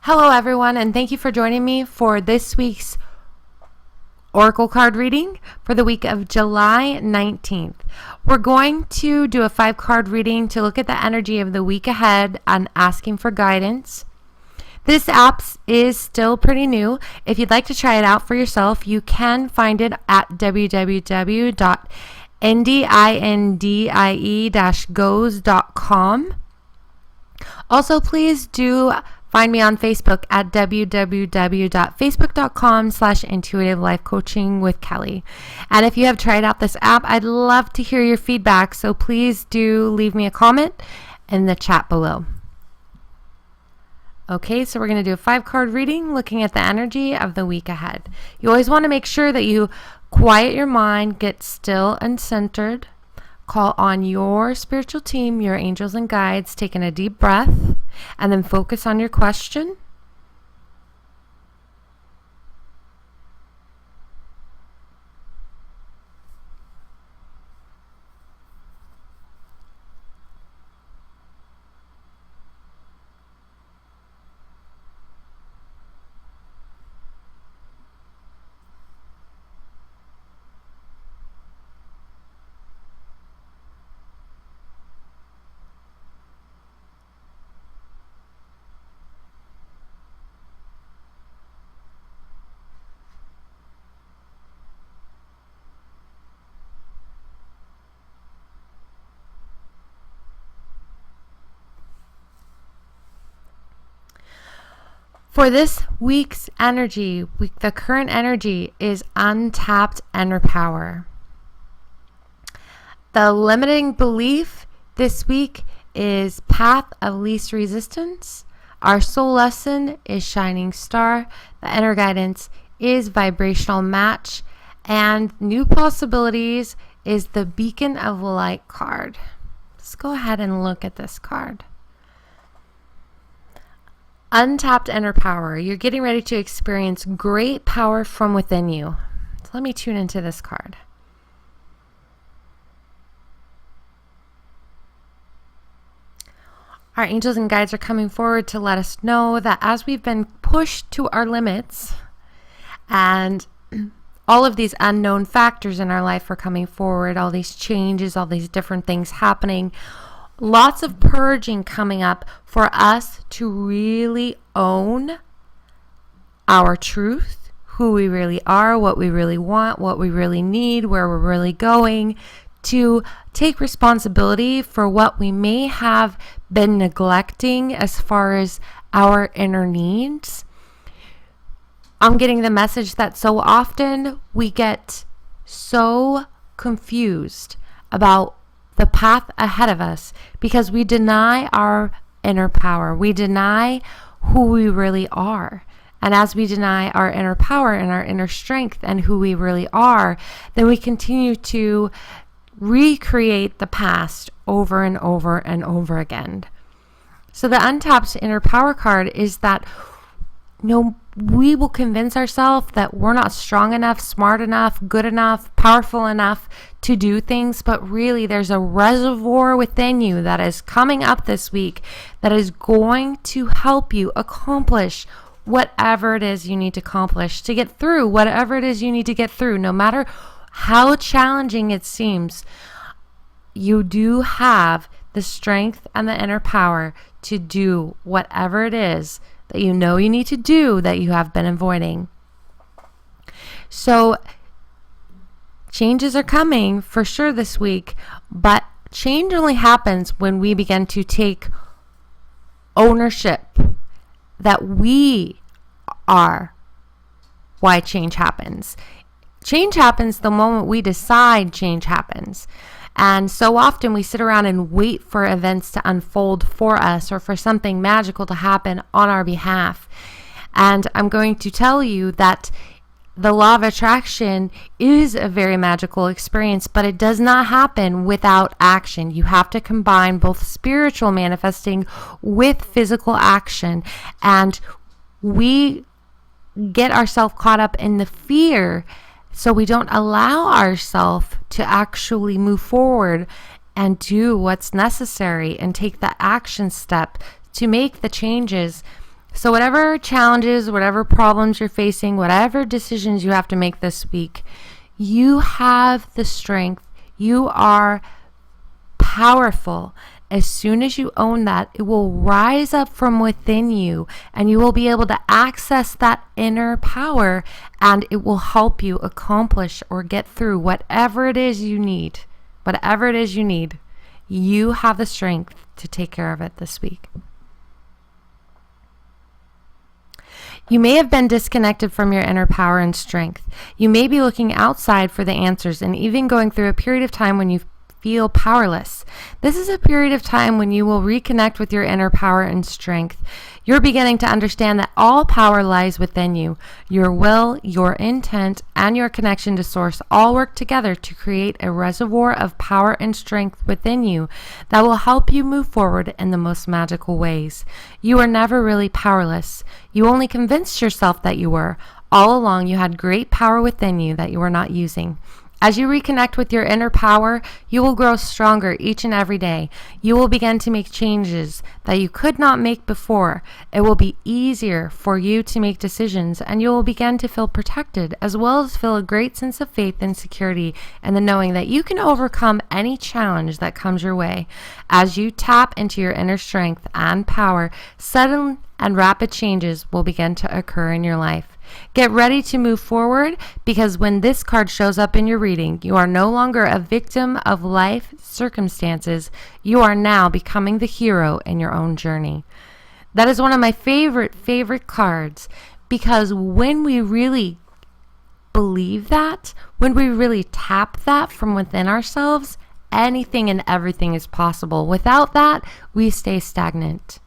Hello, everyone, and thank you for joining me for this week's Oracle card reading for the week of July 19th. We're going to do a 5-card reading to look at the energy of the week ahead and asking for guidance. This app is still pretty new. If you'd like to try it out for yourself, you can find it at www.ndie-goes.com. Also, please do find me on Facebook at www.facebook.com/intuitive life coaching with Kelly. And if you have tried out this app, I'd love to hear your feedback. So please do leave me a comment in the chat below. Okay, so we're going to do a 5-card reading looking at the energy of the week ahead. You always want to make sure that you quiet your mind, get still and centered. Call on your spiritual team, your angels and guides, taking a deep breath, and then focus on your question. For this week's energy, the current energy is untapped inner power. The limiting belief this week is path of least resistance. Our soul lesson is shining star. The inner guidance is vibrational match. And new possibilities is the beacon of light card. Let's go ahead and look at this card. Untapped inner power. You're getting ready to experience great power from within you. So let me tune into this card. Our angels and guides are coming forward to let us know that as we've been pushed to our limits and all of these unknown factors in our life are coming forward, all these changes, all these different things happening, lots of purging coming up for us to really own our truth, who we really are, what we really want, what we really need, where we're really going, to take responsibility for what we may have been neglecting as far as our inner needs. I'm getting the message that so often we get so confused about the path ahead of us because we deny our inner power. We deny who we really are. And as we deny our inner power and our inner strength and who we really are, then we continue to recreate the past over and over and over again. So the untapped inner power card is that we will convince ourselves that we're not strong enough, smart enough, good enough, powerful enough to do things, but really there's a reservoir within you that is coming up this week that is going to help you accomplish whatever it is you need to accomplish, to get through whatever it is you need to get through, no matter how challenging it seems. You do have the strength and the inner power to do whatever it is that you know you need to do that you have been avoiding. So changes are coming for sure this week, but change only happens when we begin to take ownership that we are why change happens. Change happens the moment we decide change happens. And so often we sit around and wait for events to unfold for us or for something magical to happen on our behalf. And I'm going to tell you that the law of attraction is a very magical experience, but it does not happen without action. You have to combine both spiritual manifesting with physical action. And we get ourselves caught up in the fear, so we don't allow ourselves to actually move forward and do what's necessary and take the action step to make the changes So whatever challenges, whatever problems you're facing, whatever decisions you have to make this week, you have the strength. You are powerful. As soon as you own that, it will rise up from within you and you will be able to access that inner power, and it will help you accomplish or get through whatever it is you need. Whatever it is you need, you have the strength to take care of it this week. You may have been disconnected from your inner power and strength. You may be looking outside for the answers and even going through a period of time when you feel powerless. This is a period of time when you will reconnect with your inner power and strength. You're beginning to understand that all power lies within you. Your will, your intent, and your connection to Source all work together to create a reservoir of power and strength within you that will help you move forward in the most magical ways. You are never really powerless. You only convinced yourself that you were. All along, you had great power within you that you were not using. As you reconnect with your inner power, you will grow stronger each and every day. You will begin to make changes that you could not make before. It will be easier for you to make decisions, and you will begin to feel protected, as well as feel a great sense of faith and security and the knowing that you can overcome any challenge that comes your way. As you tap into your inner strength and power, sudden and rapid changes will begin to occur in your life. Get ready to move forward, because when this card shows up in your reading, you are no longer a victim of life circumstances. You are now becoming the hero in your own journey. That is one of my favorite cards, because when we really believe that, when we really tap that from within ourselves, anything and everything is possible. Without that, we stay stagnant.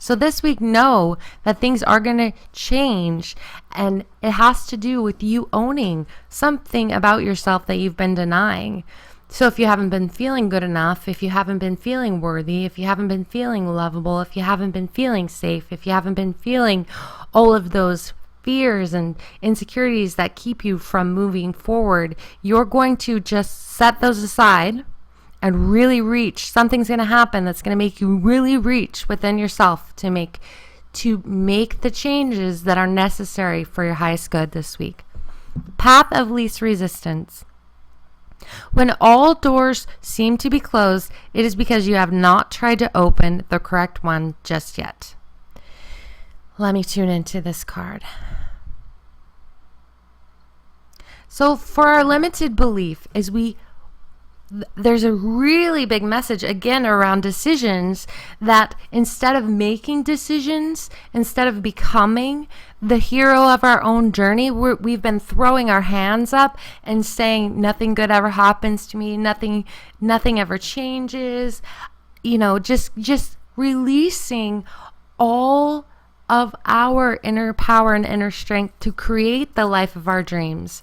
So this week, know that things are going to change, and it has to do with you owning something about yourself that you've been denying. So if you haven't been feeling good enough, if you haven't been feeling worthy, if you haven't been feeling lovable, if you haven't been feeling safe, if you haven't been feeling all of those fears and insecurities that keep you from moving forward, you're going to just set those aside and really reach. Something's going to happen that's going to make you really reach within yourself to make the changes that are necessary for your highest good this week. Path of least resistance. When all doors seem to be closed, it is because you have not tried to open the correct one just yet. Let me tune into this card. So for our limited belief, there's a really big message again around decisions, that instead of making decisions, instead of becoming the hero of our own journey, we've been throwing our hands up and saying nothing good ever happens to me, nothing ever changes, just releasing all of our inner power and inner strength to create the life of our dreams.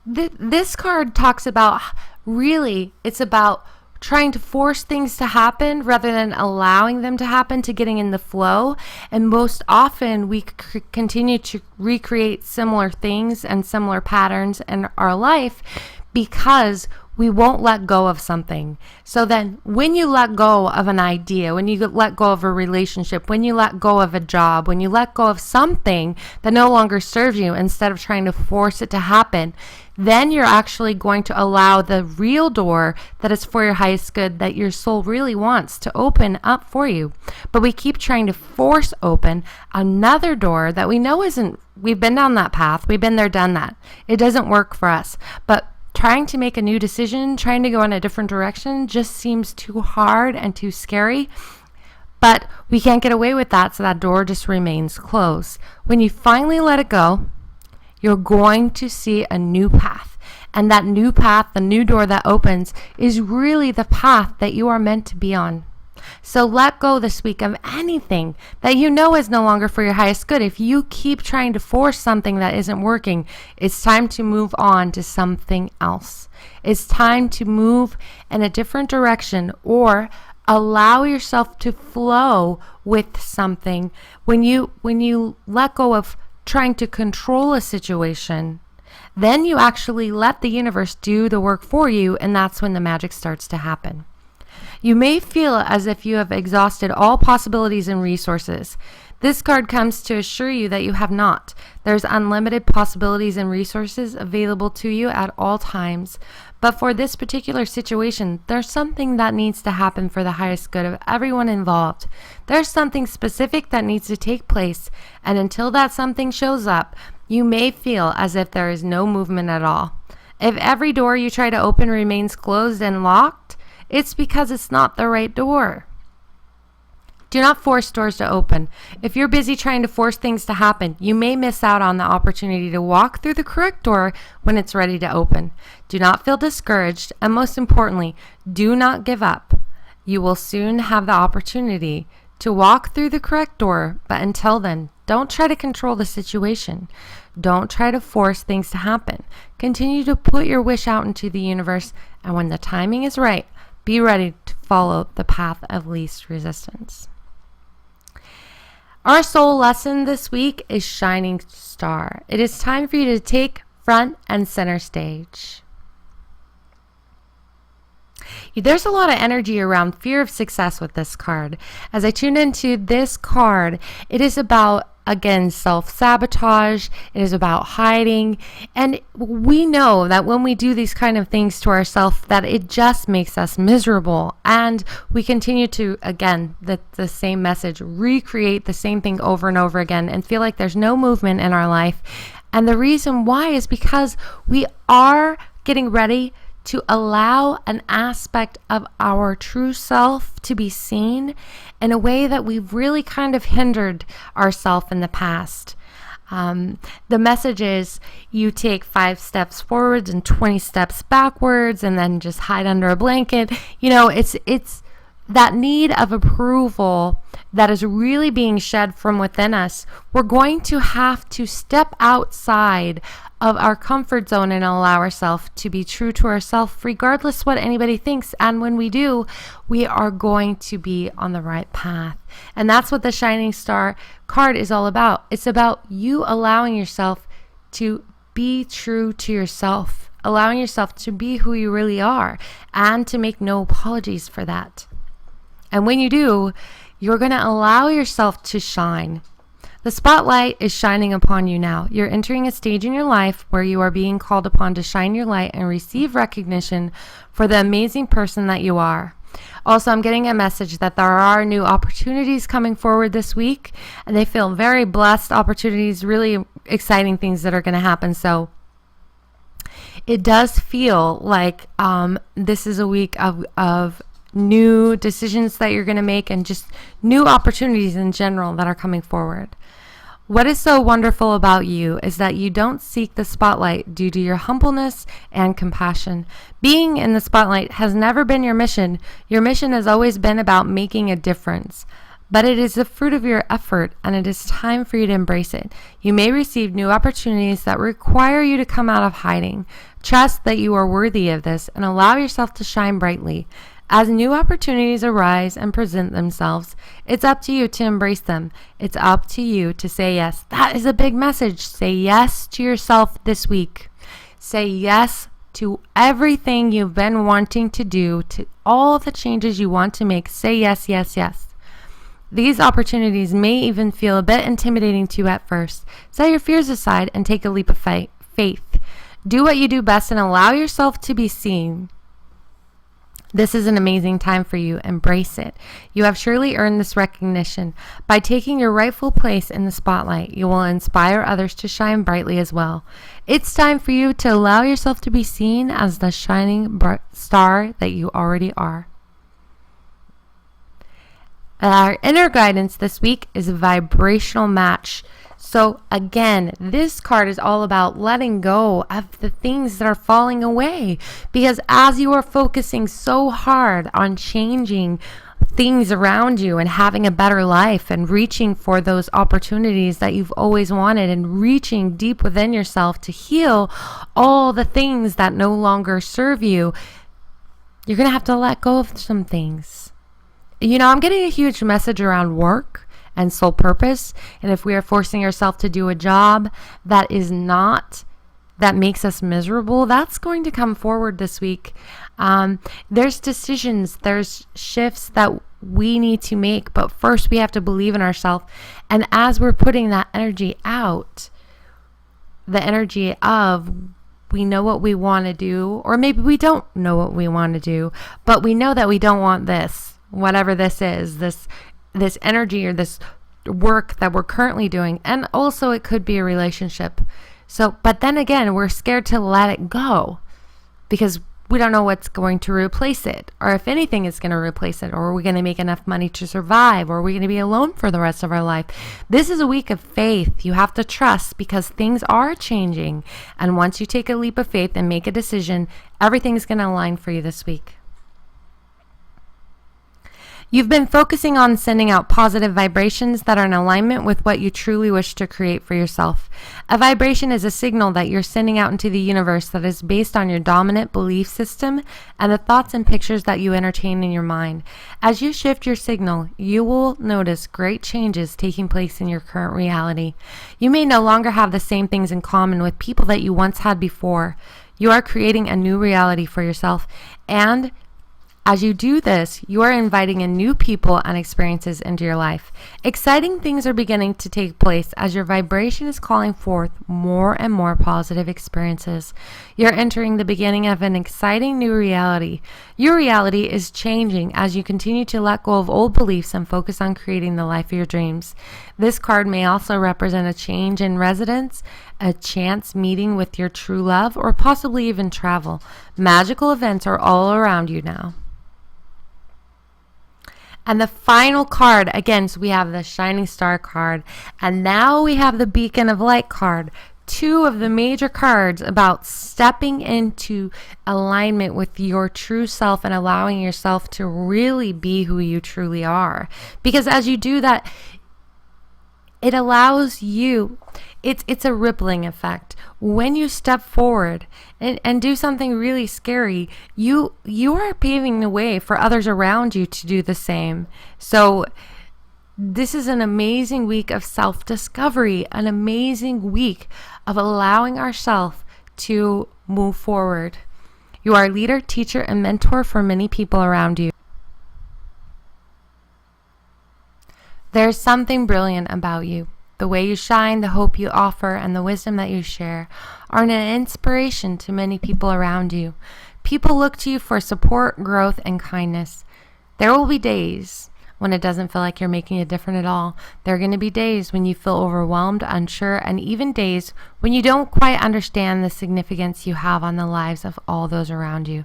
This card talks about, really, it's about trying to force things to happen rather than allowing them to happen, to getting in the flow. And most often we continue to recreate similar things and similar patterns in our life because we won't let go of something. So then when you let go of an idea, when you let go of a relationship, when you let go of a job, when you let go of something that no longer serves you, instead of trying to force it to happen, then you're actually going to allow the real door that is for your highest good, that your soul really wants to open up for you. But we keep trying to force open another door that we know isn't, we've been down that path, we've been there, done that. It doesn't work for us. But trying to make a new decision, trying to go in a different direction just seems too hard and too scary. But we can't get away with that, so that door just remains closed. When you finally let it go, you're going to see a new path. And that new path, the new door that opens, is really the path that you are meant to be on. So let go this week of anything that you know is no longer for your highest good. If you keep trying to force something that isn't working, it's time to move on to something else. It's time to move in a different direction, or allow yourself to flow with something. When you let go of trying to control a situation, then you actually let the universe do the work for you, and that's when the magic starts to happen. You may feel as if you have exhausted all possibilities and resources. This card comes to assure you that you have not. There's unlimited possibilities and resources available to you at all times. But for this particular situation, there's something that needs to happen for the highest good of everyone involved. There's something specific that needs to take place, and until that something shows up, you may feel as if there is no movement at all. If every door you try to open remains closed and locked, it's because it's not the right door. Do not force doors to open. If you're busy trying to force things to happen, you may miss out on the opportunity to walk through the correct door when it's ready to open. Do not feel discouraged, and most importantly, do not give up. You will soon have the opportunity to walk through the correct door, but until then, don't try to control the situation. Don't try to force things to happen. Continue to put your wish out into the universe, and when the timing is right, be ready to follow the path of least resistance. Our soul lesson this week is Shining Star. It is time for you to take front and center stage. There's a lot of energy around fear of success with this card. As I tune into this card, it is about, again, self-sabotage. It is about hiding. And we know that when we do these kind of things to ourselves, that it just makes us miserable. And we continue to, again, the same message, recreate the same thing over and over again and feel like there's no movement in our life. And the reason why is because we are getting ready to allow an aspect of our true self to be seen in a way that we've really kind of hindered ourselves in the past. The message is you take 5 steps forwards and 20 steps backwards and then just hide under a blanket. You know, it's that need of approval that is really being shed from within us. We're going to have to step outside of our comfort zone and allow ourselves to be true to ourselves regardless what anybody thinks. And when we do, we are going to be on the right path. And that's what the Shining Star card is all about. It's about you allowing yourself to be true to yourself, allowing yourself to be who you really are, and to make no apologies for that. And when you do, you're going to allow yourself to shine. The spotlight is shining upon you now. You're entering a stage in your life where you are being called upon to shine your light and receive recognition for the amazing person that you are. Also, I'm getting a message that there are new opportunities coming forward this week, and they feel very blessed opportunities, really exciting things that are going to happen. So it does feel like this is a week of new decisions that you're going to make and just new opportunities in general that are coming forward. What is so wonderful about you is that you don't seek the spotlight due to your humbleness and compassion. Being in the spotlight has never been your mission. Your mission has always been about making a difference. But it is the fruit of your effort, and it is time for you to embrace it. You may receive new opportunities that require you to come out of hiding. Trust that you are worthy of this and allow yourself to shine brightly. As new opportunities arise and present themselves, it's up to you to embrace them. It's up to you to say yes. That is a big message. Say yes to yourself this week. Say yes to everything you've been wanting to do, to all the changes you want to make. Say yes, yes, yes. These opportunities may even feel a bit intimidating to you at first. Set your fears aside and take a leap of faith. Do what you do best and allow yourself to be seen. This is an amazing time for you. Embrace it. You have surely earned this recognition. By taking your rightful place in the spotlight, you will inspire others to shine brightly as well. It's time for you to allow yourself to be seen as the shining star that you already are. Our inner guidance this week is a vibrational match. So again, this card is all about letting go of the things that are falling away, because as you are focusing so hard on changing things around you and having a better life and reaching for those opportunities that you've always wanted and reaching deep within yourself to heal all the things that no longer serve you, you're going to have to let go of some things. You know, I'm getting a huge message around work and soul purpose. And if we are forcing ourselves to do a job that makes us miserable, that's going to come forward this week. There's decisions, there's shifts that we need to make. But first, we have to believe in ourselves. And as we're putting that energy out, the energy of we know what we want to do, or maybe we don't know what we want to do, but we know that we don't want this, whatever this is, this energy or this work that we're currently doing. And also it could be a relationship. So, but then again, we're scared to let it go because we don't know what's going to replace it, or if anything is going to replace it, or are we going to make enough money to survive, or are we going to be alone for the rest of our life? This is a week of faith. You have to trust because things are changing. And once you take a leap of faith and make a decision, everything's going to align for you this week. You've been focusing on sending out positive vibrations that are in alignment with what you truly wish to create for yourself. A vibration is a signal that you're sending out into the universe that is based on your dominant belief system and the thoughts and pictures that you entertain in your mind. As you shift your signal, you will notice great changes taking place in your current reality. You may no longer have the same things in common with people that you once had before. You are creating a new reality for yourself, and as you do this, you are inviting in new people and experiences into your life. Exciting things are beginning to take place as your vibration is calling forth more and more positive experiences. You're entering the beginning of an exciting new reality. Your reality is changing as you continue to let go of old beliefs and focus on creating the life of your dreams. This card may also represent a change in residence, a chance meeting with your true love, or possibly even travel. Magical events are all around you now. And the final card, again, so we have the Shining Star card, and now we have the Beacon of Light card. Two of the major cards about stepping into alignment with your true self and allowing yourself to really be who you truly are. Because as you do that, it allows you, it's a rippling effect. When you step forward and do something really scary, you are paving the way for others around you to do the same. So this is an amazing week of self-discovery, an amazing week of allowing ourselves to move forward. You are a leader, teacher, and mentor for many people around you. There's something brilliant about you. The way you shine, the hope you offer, and the wisdom that you share are an inspiration to many people around you. People look to you for support, growth, and kindness. There will be days when it doesn't feel like you're making a difference at all. There are going to be days when you feel overwhelmed, unsure, and even days when you don't quite understand the significance you have on the lives of all those around you.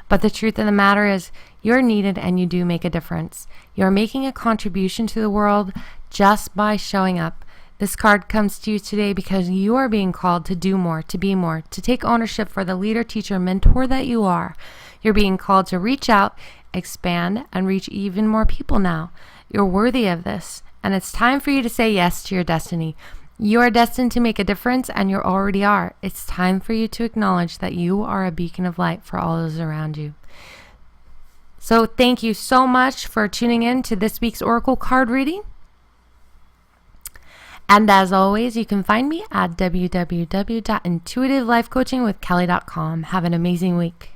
But the truth of the matter is, you're needed and you do make a difference. You're making a contribution to the world just by showing up. This card comes to you today because you are being called to do more, to be more, to take ownership for the leader, teacher, mentor that you are. You're being called to reach out, expand, and reach even more people now. You're worthy of this, and it's time for you to say yes to your destiny. You are destined to make a difference, and you already are. It's time for you to acknowledge that you are a beacon of light for all those around you. So thank you so much for tuning in to this week's Oracle card reading. And as always, you can find me at www.intuitivelifecoachingwithkelly.com. Have an amazing week.